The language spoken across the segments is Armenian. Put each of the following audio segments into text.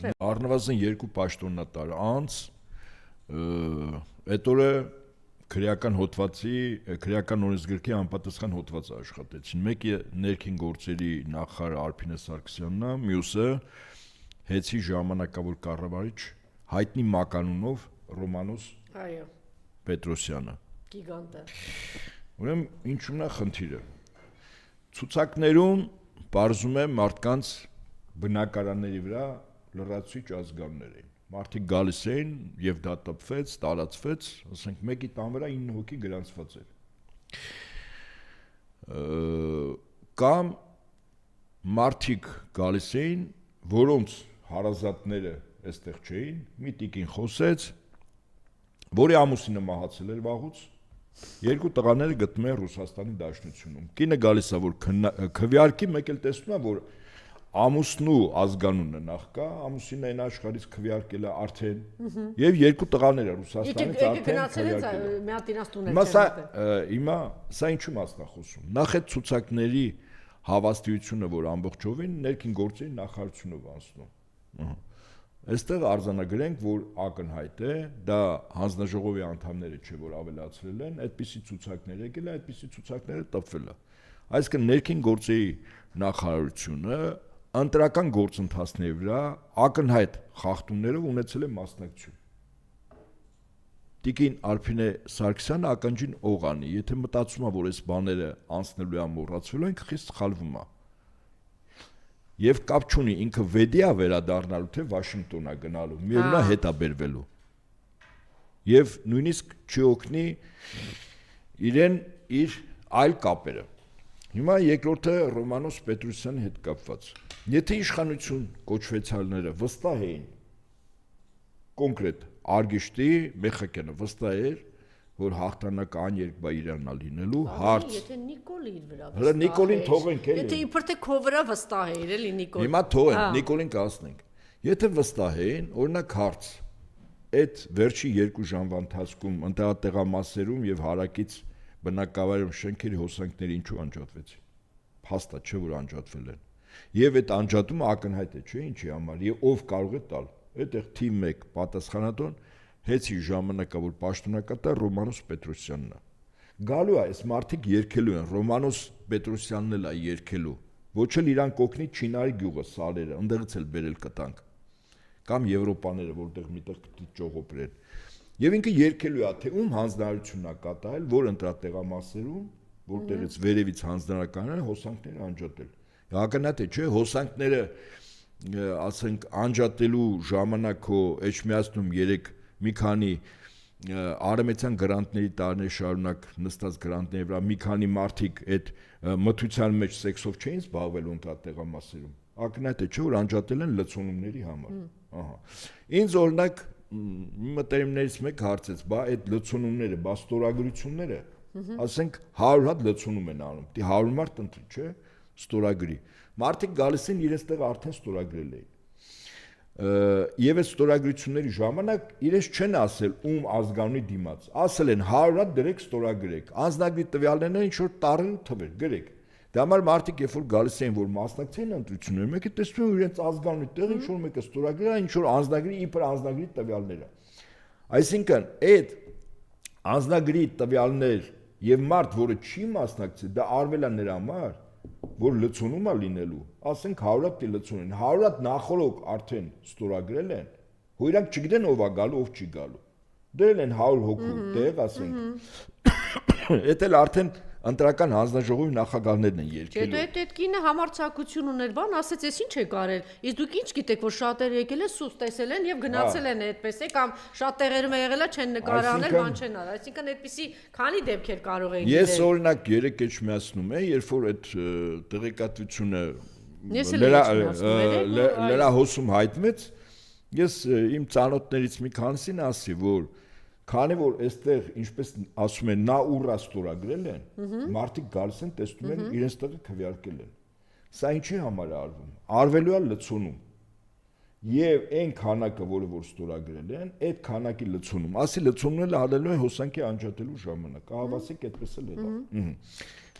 խնդրեմ։ Առնվազն 2 պաշտոնատար անց այդ օրը քրեական հոդվածի քրեական օրենսգրքի անպատասխան հոդված աշխատեցին։ Մեկը ներքին գործերի նախարար Արփինե Սարգսյանն է, մյուսը Հեցի ժամանակավոր կառավարիչ հայտնի մականունով Ռոմանոս Պետրոսյանը։ Գիգանտը։ Ուրեմն ինչու՞մն է խնդիրը։ Ցուցակներում բարձում է մարդկանց բնակարանների վրա լրացուցիչ ազգաններ էին։ Մարդիկ գալիս էին եւ դա տպվեց, տարածվեց, ասենք մեկի տան վրա 9 հոգի գրանցված էր։ Կամ մարդիկ գալիս էին, որոնց հարազատները այստեղ չէին, մի տիկին խոսեց, որի ամուսինը մահացել էր վաղուց, 2 տղաները գտնում են Ռուսաստանի Դաշնությունում։ Կինը գալիս է որ քվեարկի, մեկ էլ տեսնում է որ ամուսնու ազգանունը նախ կա, ամուսինը այն աշխարհից քվեարկել է արդեն, եւ 2 տղաները Ռուսաստանից արդեն Հիմա սա ինչու մասն է խոսում։ Նախ այդ ցուցակների հավաստիությունը, որ ամբողջովին ներքին գործերի նախարարությունով անցնում։ Այստեղ արձանագրենք, որ ակնհայտ է, դա հանձնաժողովի անդամները չէ, որ ավելացրել են, այդպիսի ցուցակներ եկել է, այդպիսի ցուցակները տպվել է։ Այսինքն ներքին գործերի նախարարությունը ընտրական գործընթացների վրա ակնհայտ խախտումներով ունեցել է մասնակցություն։ Տիկին Արփինե Սարգսյանը ականջին օղանի, եթե մտածում է, որ այս բաները անցնելու է մոռացվելու, ինքը խիստ սխալվում է։ Եվ կապ չունի ինքը վեդի է վերադառնալու, թե Վաշինգտոն է գնալու, միևնույն է հետ է բերվելու։ Եվ նույնիսկ չի օգնի իրեն իր այլ կապերը։ Հիմա երկրորդը Ռոմանոս Պետրոսյանի հետ կապված։ Եթե իշխանություն կոչվեցյալները վստահ էին, կոնկրետ Արգիշտի Մեխակյանը վստահ էր, որ հաղթանակը աներկբա իրանն է լինելու, հարց։ Եթե Նիկոլը իր վրա վստահ է։ Նիկոլին թողենք էլի։ Եթե իբր թե քո վրա վստահ էր, էլի Նիկոլ։ Հիմա թողենք, Նիկոլին կասնենք։ Եթե վստահ էին, օրինակ հարց, այդ վերջի 2 ժամվա ընթացքում ընտանատեղամասերում եւ հարակից բնակավայրում շենքերի հոսանքները ինչու անջատվեցին։ Փաստա չէ որ անջատվել են։ Եվ այդ անջատումը ակնհայտ է, չէ՞ ինչի համար, եւ ով կարող է տալ։ Այդտեղ թիմ 1 պատասխանատուն Հեցի ժամանակավոր պաշտոնակատար Ռոմանոս Պետրոսյանն է։ Գալու է, այս մարդիկ երգելու են, Ռոմանոս Պետրոսյանն էլ է երգելու։ Ոչ էլ իրան կօգնի Չինարի գյուղը, սալերը, ընդեղից էլ բերել կտանք։ Կամ Եվրոպաները, որտեղ միտեղ ճողոպրեն։ Եվ ինքը երգելու է, թե ում հանձնարարությունն է կատարել, որ ընտրատեղամասերում, որտեղից վերևից հանձնարարականները հոսանքները անջատել։ Ակնհայտ է, չէ՞, հոսանքները, ասենք, անջատելու ժամանակ հո Էջմիածնում 3 մի քանի արեմեցյան գրանտների տարիներ շարունակ նստած գրանտների վրա մի քանի մարդիկ այդ մթության մեջ սեքսով չէին զբաղվելու ընտրատեղամասերում։ Ակնհայտ է, չէ՞ որ անջատել են լցոնումների համար։ Ահա։ Ինձ օրինակ մտերիմներից մեկ հարցեց, բա այդ լցոնումները, բա ստորագրությունները, ասենք 100 հատ լցոնում են անում։ Դի 100 մարդ ընտրի, չէ՞, ստորագրի։ Մարդիկ գալիս են իրենց տեղ արդեն ստորագրել էին։ Եվ այդ ստորագրությունների ժամանակ իրենց չեն ասել ում ազգանունի դիմաց, ասել են 100 հատ դրեք ստորագրեք, անձնագրի տվյալներն ինչ որ տառին թվեր, գրեք։ Դա համար մարդիկ երբ որ գալիս էին որ մասնակցեն ընտրություններին, մեկը տեսնում է իրենց ազգանունի տեղ ինչ որ մեկը ստորագրել է, ինչ որ անձնագրի իբր անձնագրի տվյալները։ Այսինքն այդ անձնագրի տվյալներ եւ մարդ, որը չի մասնակցել, դա արվել է նրա համար, որ լցոնում է լինելու, ասենք 100 հատ լցոնում են, 100 հատ նախորոք արդեն ստորագրել են, հո իրանք չգիտեն ով է գալու, ով չի գալու։ Դրել են 100 հոգու տեղ, ասենք։ Էդ էլ արդեն ընտրական հանձնաժողովի նախագահներն են երկելու։ Չէ, այդ կինը համարձակություն ուներ, բան, ասեց, ես ինչ եք արել։ Իսկ դուք ինչ գիտեք, որ շատերը եկել են, սուս տեսել են եւ գնացել են այդպես է, կամ շատ տեղերում եղել է չեն նկարահանել, բան չեն արել։ Այսինքն այդպիսի քանի դեպքեր կարող են գիտել։ Ես օրինակ 3 էջ միացնում եմ, երբ որ այդ տեղեկատվությունը լրահոսում հայտնվեց, ես իմ ծանոթներից մի քանիսին ասի, որ քանի որ այստեղ ինչպես ասում են նա ուռա ստորագրել են, մարդիկ գալիս են տեսնում են իրենց տեղը քվեարկել են։ Սա ինչի համար է արվում։ Արվելու է լցոնում։ Եվ այն քանակը, որը ստորագրել են, այդ քանակի լցոնում, ասի լցոնումն արելու են հոսանքի անջատելու ժամանակ։ Ահավասիկ այդպես էլ եղավ։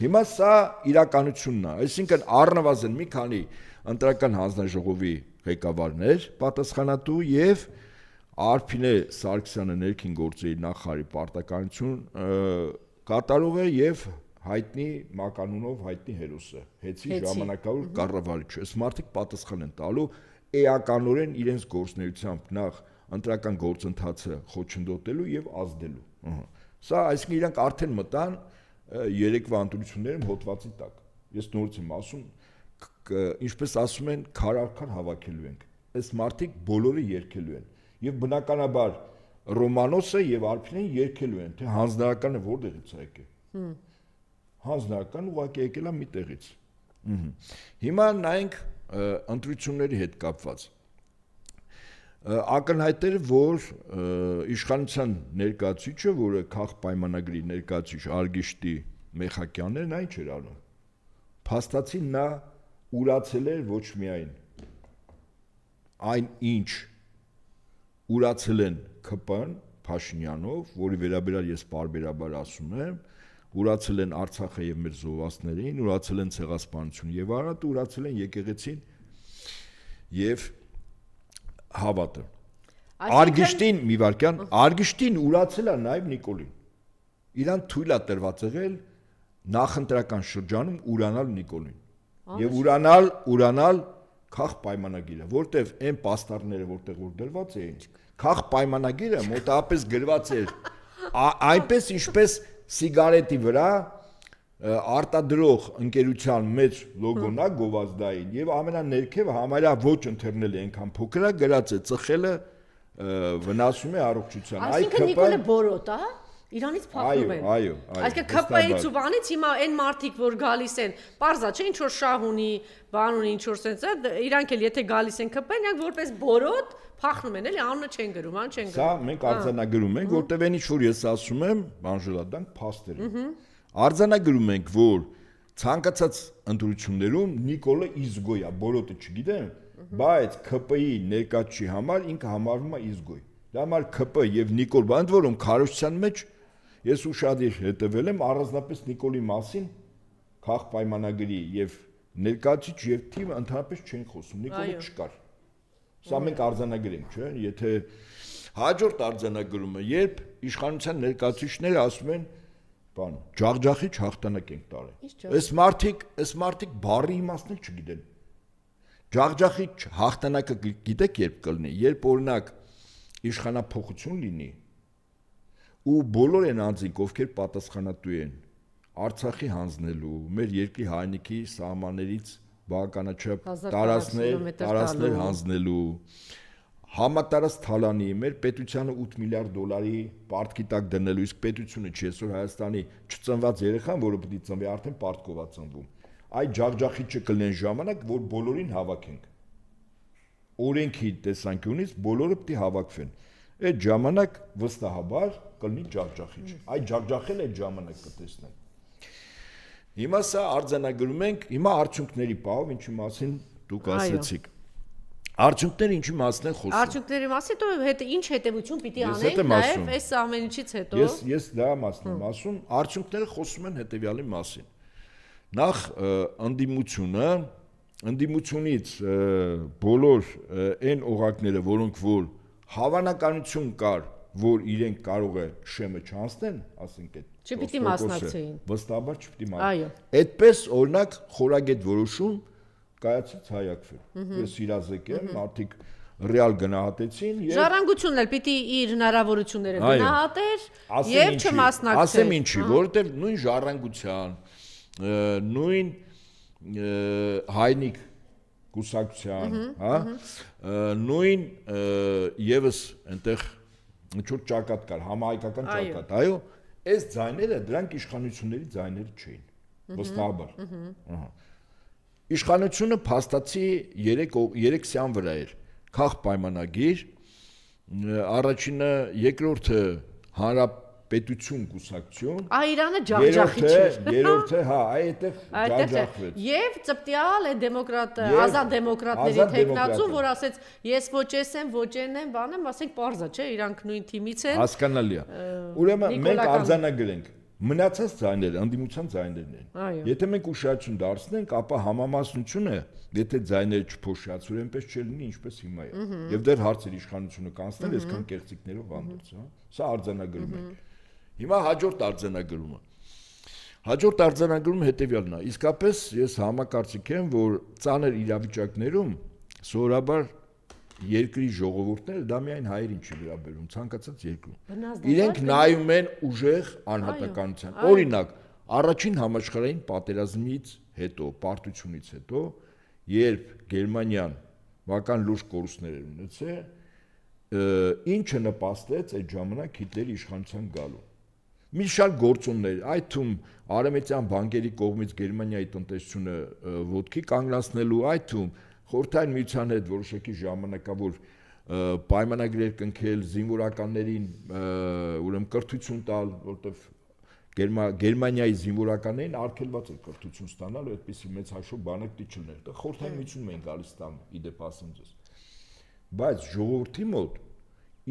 Հիմա սա իրականությունն է, այսինքն առնվազն մի քանի ընտրական հանձնաժողովի ղեկավարներ պատասխանատու եւ Արփինե Սարգսյանը ներքին գործերի նախարարի պարտականություն կատարող է եւ հայտնի մականունով հայտնի հերոսը հեծի ժամանակավոր կառավարիչ։ Այս մարդիկ պատասխան են տալու էականորեն իրենց գործնեությամբ նախ ընտրական գործընթացը խոչընդոտելու եւ ազդելու։ Սա այսինքն իրանք արդեն մտան երեկվա ընտրություններում հոդվածի տակ։ Ես նորից եմ ասում, ինչպես ասում են, քարարքար հավաքելու ենք։ Այս մարդիկ բոլորը երգելու են եւ բնականաբար Ռոմանոսը եւ Արփինեն երգելու են, թե հանձնարարականը որտեղից է եկել։ Հանձնարարական ուղղակի եկել է մի տեղից։ Հիմա նայենք ընտրությունների հետ կապված։ Ակնհայտերը, որ իշխանության ներկայացուցիչը, որը քաղ պայմանագրի ներկայացուցիչ Արգիշտի Մեխակյանն էր, նա ինչ էր անում։ Փաստացի նա ուրացել էր ոչ միայն այն ինչ ուրացել են ԿՊ-ն Փաշինյանով, որի վերաբերյալ ես պարբերաբար ասում եմ, ուրացել են Արցախը եւ մեր զովասներին, ուրացել են ցեղասպանություն եւ Արարատը, ուրացել են եկեղեցին եւ հավատը։ Արգիշտին մի վարքյան, Արգիշտին ուրացել է նաեւ Նիկոլին։ Իրան թույլ է տրված եղել նախընտրական շրջանում ուրանալ Նիկոլին։ Եվ ուրանալ քաղ պայմանագիրը, որտեվ այն պաստառները, որտեղ որ դրված էին, քաղ պայմանագիրը մոտավորապես գրված էր այնպես ինչպես սիգարետի վրա արտադրող ընկերության մեջ լոգոնա գովազդային եւ ամենաներքևը համարյա ոչ ընթերնել է այնքան փոքր է գրած է ծխելը վնասում է առողջության։ Այսինքն Նիկոլը բորոտ է, Իրանից փախնում են։ Այո։ Այսինքն ԿՊ-ից ու բանից հիմա այն մարդիկ, որ գալիս են, պարզա չէ, ինչ որ շահ ունի, բան ունի, ինչ որ sense է, իրանք էլ եթե գալիս են ԿՊ, նրանք որպես բորոտ փախնում են, էլի անունը չեն գրում, ան չեն գրում։ Սա մենք արձանագրում ենք, որտեղ այն ինչ որ ես ասում եմ, Անժելադանք փաստեր են։ Արձանագրում ենք, որ ցանկացած ընտրություններում Նիկոլը իզգոյ է, բորոտը չգիտեմ, բայց ԿՊ-ի ներկայացի համար ինքը համարվում է իզգոյ։ Դա համար ԿՊ եւ Նիկոլ, բանդ որում քարոզության մեջ ես ուշադիր հետևել եմ առանձնապես Նիկոլի մասին քաղ պայմանագրի եւ ներկայացիչ եւ թիմը ընդհանրապես չեն խոսում, Նիկոլը չկար։ Սա մենք արձանագրենք, չէ՞, եթե հաջորդ արձանագրումը, երբ իշխանության ներկայացիչները ասում են, բան, ջախջախիչ հաղթանակ ենք տարել։ Այս մարդիկ բառի իմաստն չգիտեն։ Ջախջախիչ հաղթանակը գիտեք երբ կլինի, երբ օրինակ իշխանափոխություն լինի ու բոլոր են անձինք, ովքեր պատասխանատու են Արցախի հանձնելու, մեր երկրի հայնիկի սահմաններից բաղականաչափ տարածքներ հանձնելու, համատարած թալանի, մեր պետությանը 8 միլիարդ դոլարի պարտքի տակ դնելու, իսկ պետությունը չի, այսօր Հայաստանի չծնված երեխան, որը պետք է ծնվի, արդեն պարտքով է ծնվում։ Այդ ջախջախիչը կլինեն ժամանակ, որ բոլորին հավաքենք։ Օրենքի տեսանկյունից բոլորը պետք է հավաքվեն։ Այդ ժամանակ վստահաբար կլինի ջախջախիչ։ Այդ ջախջախել այդ ժամանակ կտեսնեն։ Հիմա սա արձանագրում ենք, հիմա արդյունքների պահով, ինչի մասին դուք ասեցիք։ Արդյունքները ինչի մասին են խոսում։ Արդյունքների մասին դու ինչ հետևություն պիտի անենք նաև այս ամենիչից հետո։ Ես դա մասին եմ ասում, արդյունքները խոսում են հետևյալի մասին։ Նախ ընդդիմությունից բոլոր այն օղակները, որոնք որ հավանականություն կար, որ իրենք կարող է շեմը չանցնեն, ասենք այդ չպիտի մասնակցեին։ Վստահաբար չպիտի մասնակցեին։ Այդպես օրինակ խորագետ որոշում կայացից հայակվել։ Ես իրազեկ եմ, մարդիկ ռեալ գնահատեցին եւ Ժառանգությունն էլ պիտի իր հնարավորությունները գնահատեր եւ չմասնակցեր։ Ասեմ ինչի, որովհետեւ նույն ժառանգության, նույն հայնիկ կուսակցության, հա, նույն եւս այնտեղ ինչ որ ճակատ կար, համահայկական ճակատ, այո, այս ձայները դրանք իշխանությունների ձայները չէին, վստահաբար։ Ահա։ Իշխանությունը փաստացի 3 սյան վրա էր, քաղ պայմանագիր, առաջինը, երկրորդը հանրապետություն կուսակցություն, Իրանը ջախջախիչ էր։ Երրորդը, հա, այդտեղ ջախջախվեց։ Եվ ծպտյալ է դեմոկրատ, ազատ դեմոկրատների տեխնացուն, որ ասեց, ես ոչ ես եմ, ոչ են եմ, բան եմ, ասենք պարզա, չէ, իրանք նույն թիմից են։ Հասկանալի է։ Ուրեմն մենք արձանագրենք, Մնացած ձայները անդիմության ձայներն են։ Այո։ Եթե մենք ուշադրություն դարձնենք, ապա համամասնությունը, եթե ձայները չփոշիացվի, այնպես չլինի, ինչպես հիմա է։ Եվ դեռ հարցեր իշխանությունը կանցնել, այսքան կեղծիքներով հանդերձ, հա։ Սա արձանագրում ենք։ Հիմա հաջորդ արձանագրումը։ Հաջորդ արձանագրումը հետևյալն է։ Իսկապես ես համակարծիք եմ, որ ծանր իրավիճակներում սովորաբար երկրի ժողովուրդները դա միայն հայերին չի վերաբերում, ցանկացած երկրում։ Իրենք նայում են ուժեղ անհատականության։ Օրինակ, առաջին համաշխարհային պատերազմից հետո, պարտությունից հետո, երբ Գերմանիան բավական լուրջ կորուստներ էր ունեցել, ինչը նպաստեց այդ ժամանակ Հիտլերի իշխանության գալու։ Մի շարք գործոններ, այդ թվում արևմտյան բանկերի կողմից Գերմանիայի տնտեսությունը ոտքի կանգնացնելու, այդ թվում Խորհրդային Միության հետ որոշակի ժամանակավոր պայմանագրեր կնքել, զինվորականներին ուրեմն կրթություն տալ, որտեվ Գերմանիայի զինվորականներին արգելված էր կրթություն ստանալ, այդպիսի մեծ հաշվով բանակ դիչելներ։ Դա Խորհրդային Միությունում են գալիս տան իդեպ ասեմ ձեզ։ Բայց ժողովրդի մոտ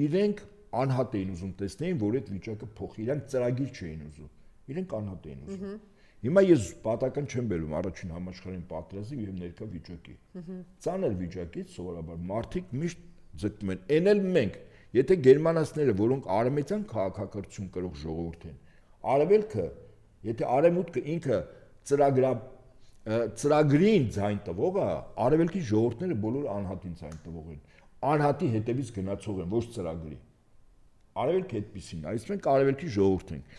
իրենք անհատ էին ուզում տեսնեին, որ այդ վիճակը փոխի, իրանք ծրագիր չէին ուզում, իրենք անհատ էին ուզում։ Հիմա ես պատական չեմ բերում առաջին համաշխարհային պատերազմի եւ ներկա վիճակի։ Ծանր վիճակից սովորաբար մարդիկ միշտ ձգտում են, այն էլ մենք, եթե գերմանացիները, որոնք արևմտյան քաղաքակրթություն կրող ժողովուրդ են, արևելքը, եթե արևմուտքը ինքը ծրագրին ձայն տվող է, արևելքի ժողովուրդները բոլորը անհատին ձայն տվող են, անհատի հետևից գնացող են, ոչ ծրագրի։ Արևելքը այդպեսին է, այս մենք արևելքի ժողովուրդ ենք։